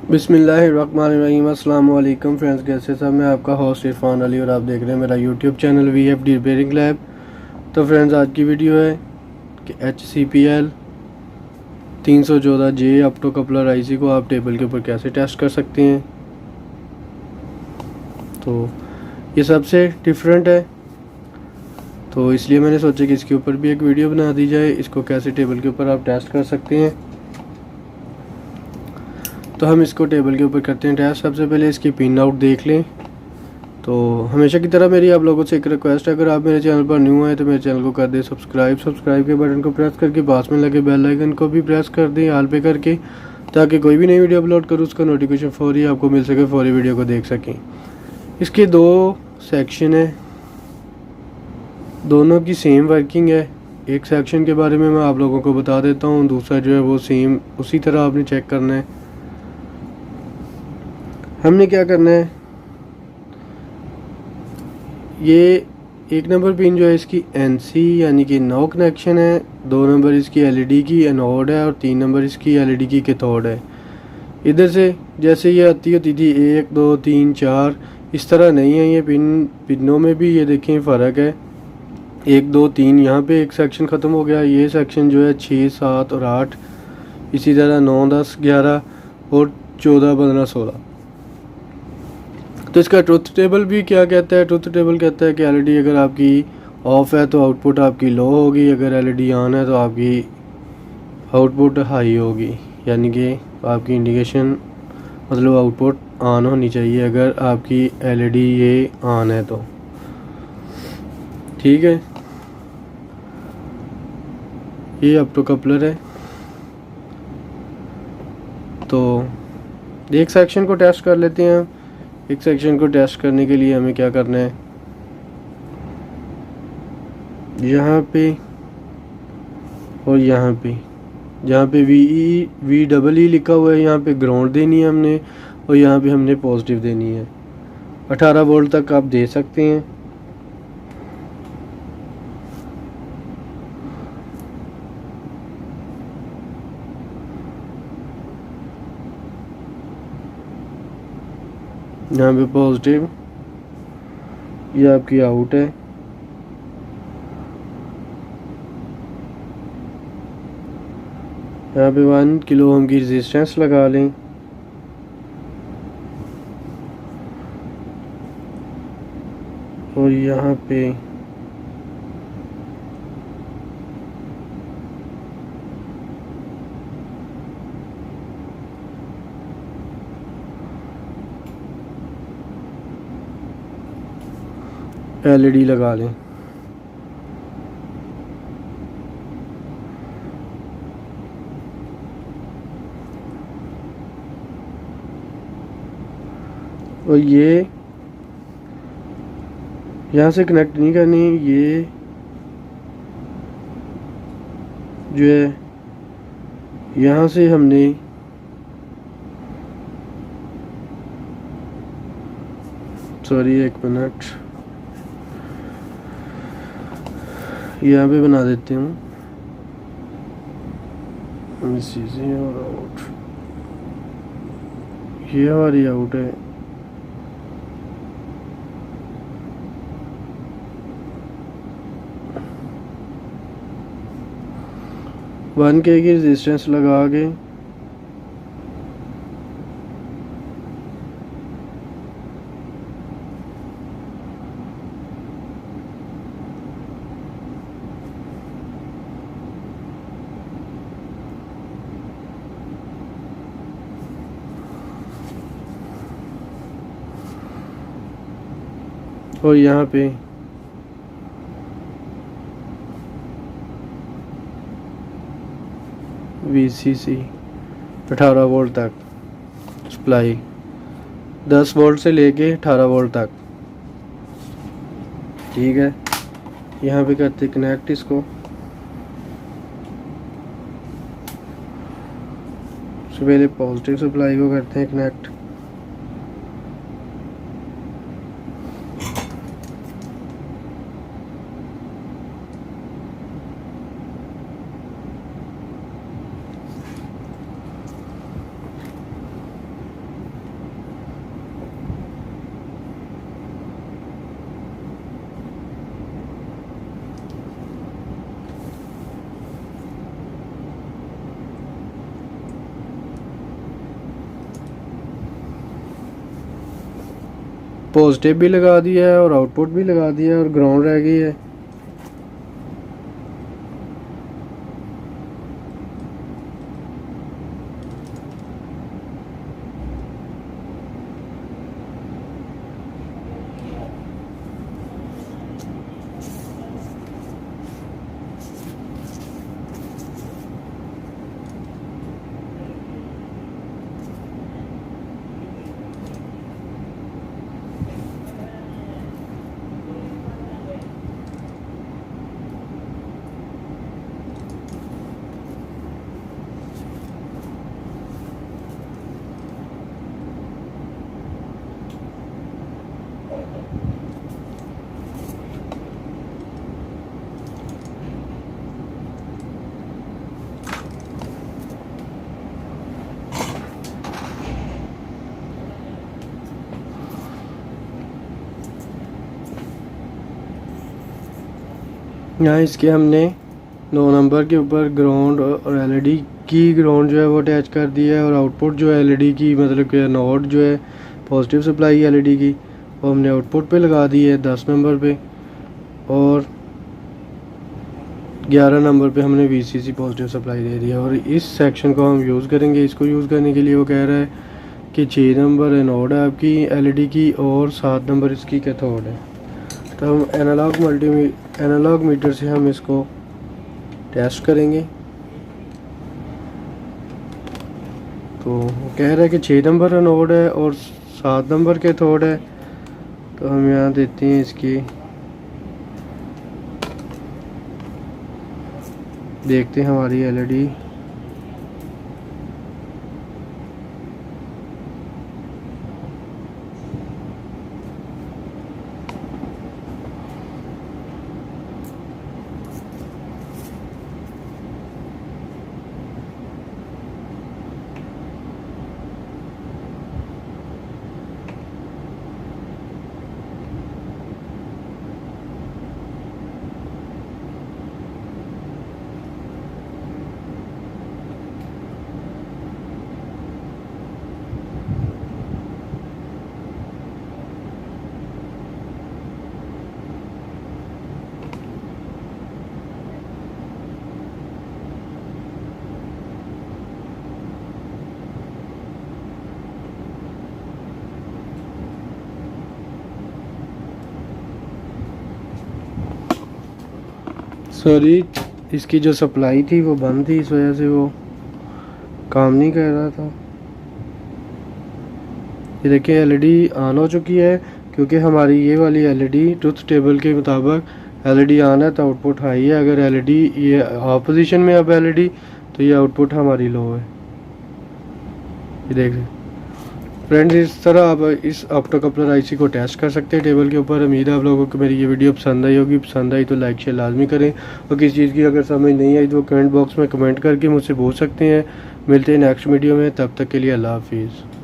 बिस्मिल्लाहिर्रहमानिर्रहीम। अस्सलाम वालेकुम फ्रेंड्स, कैसे सब। मैं आपका होस्ट इरफान अली और आप देख रहे हैं मेरा YouTube channel VFD repairing lab. तो फ्रेंड्स, आज की वीडियो है कि HCPL 314J opto coupler IC को आप टेबल के ऊपर कैसे टेस्ट कर सकते हैं। तो ये सबसे डिफरेंट है, तो इसलिए मैंने सोचा कि इसके ऊपर भी एक वीडियो बना दी जाए, इसको कैसे टेबल के ऊपर आप टेस्ट कर सकते हैं। तो हम इसको टेबल के ऊपर करते हैं टेस्ट। सबसे पहले इसकी पिन आउट देख लें। तो हमेशा की तरह मेरी आप लोगों से एक रिक्वेस्ट है, अगर आप मेरे चैनल पर न्यू हैं तो मेरे चैनल को कर दें सब्सक्राइब के बटन को प्रेस करके पास में लगे बेल आइकन को भी प्रेस कर दें ऑल पे करके, ताकि कोई भी नई वीडियो अपलोड करूँ उसका नोटिफिकेशन फौरी आपको मिल सके, फौरी वीडियो को देख सकें। इसके दो सेक्शन है, दोनों की सेम वर्किंग है। एक सेक्शन के बारे में मैं आप लोगों को बता देता हूँ, दूसरा जो है वो सेम उसी तरह आपने चेक करना है। हमने क्या करना है, ये 1 नंबर पिन जो है इसकी NC यानी कि नो कनेक्शन है, 2 नंबर इसकी LED की एनोड है और 3 नंबर इसकी LED की कैथोड है। इधर से जैसे ये आती होती थी 1 2 3 4, इस तरह नहीं है। ये पिनों में भी ये देखें फ़र्क है। 1 2 3 यहाँ पे एक सेक्शन ख़त्म हो गया, ये सेक्शन जो है 6 7 और 8, इसी तरह 9 10 11 और 14 15 16। तो इसका ट्रुथ टेबल भी क्या कहता है, ट्रुथ टेबल कहता है कि LED अगर आपकी ऑफ है तो आउटपुट आपकी लो होगी, अगर LED ऑन है तो आपकी आउटपुट हाई होगी, यानी कि आपकी इंडिकेशन मतलब आउटपुट ऑन होनी चाहिए अगर आपकी LED ये ऑन है तो। ठीक है, ये ऑप्टो कपलर है। तो एक सेक्शन को टेस्ट कर लेते हैं। एक सेक्शन को टेस्ट करने के लिए हमें क्या करना है, यहाँ पे और यहाँ पे, जहाँ पे VEE लिखा हुआ है यहाँ पे ग्राउंड देनी है हमने, और यहाँ पे हमने पॉजिटिव देनी है। 18 वोल्ट तक आप दे सकते हैं। यहाँ पे पॉजिटिव, ये आपकी आउट है। यहाँ पे 1 किलो ओम की रेजिस्टेंस लगा लें। और यहाँ पे LED लगा लें। और ये यहाँ से कनेक्ट नहीं करनी, ये जो है यहाँ से हमने एक मिनट यहाँ पे बना देते हूँ। और आउट, ये हमारी आउट है। वन के की रेजिस्टेंस लगा के और यहाँ पे VCC 18 वोल्ट तक सप्लाई, 10 वोल्ट से लेके 18 वोल्ट तक। ठीक है, यहाँ पे करते कनेक्ट इसको। सबसे पहले पॉजिटिव सप्लाई को करते हैं कनेक्ट। पॉजिटिव भी लगा दिया है और आउटपुट भी लगा दिया है और ग्राउंड रह गई है। यहाँ इसके हमने 9 नंबर के ऊपर ग्राउंड और एलईडी की ग्राउंड जो है वो अटैच कर दिया है और आउटपुट जो है एलईडी की मतलब कि नोड जो है पॉजिटिव सप्लाई एलईडी की वो हमने आउटपुट पे लगा दी है 10 नंबर पे, और 11 नंबर पे हमने वीसीसी पॉजिटिव सप्लाई दे दिया। और इस सेक्शन को हम यूज़ करेंगे। इसको यूज़ करने के लिए वो कह रहा है कि 6 नंबर एनोड है आपकी एलईडी की और 7 नंबर इसकी कैथोड है। तो हम एनालॉग मीटर से हम इसको टेस्ट करेंगे। तो वो कह रहा है कि 6 नंबर एनोड है और 7 नंबर कैथोड है। तो हम यहाँ देते हैं इसकी, देखते हैं हमारी एलईडी। सॉरी, इसकी जो सप्लाई थी वो बंद थी, इस वजह से वो काम नहीं कर रहा था। ये देखिए एलईडी ऑन हो चुकी है क्योंकि हमारी ये वाली एलईडी ट्रुथ टेबल के मुताबिक एलईडी ऑन है तो आउटपुट हाई है। अगर एलईडी ये ऑफ पोजीशन में अब एलईडी तो ये आउटपुट हमारी लो है। ये देख फ्रेंड्स, इस तरह आप इस ऑप्टो कपलर आईसी को टेस्ट कर सकते हैं टेबल के ऊपर। उम्मीद है आप लोगों को मेरी ये वीडियो पसंद आई होगी। पसंद आई तो लाइक शेयर लाजमी करें, और किसी चीज़ की अगर समझ नहीं आई तो कमेंट बॉक्स में कमेंट करके मुझसे पूछ सकते हैं। मिलते हैं नेक्स्ट वीडियो में, तब तक के लिए अल्लाह हाफिज़।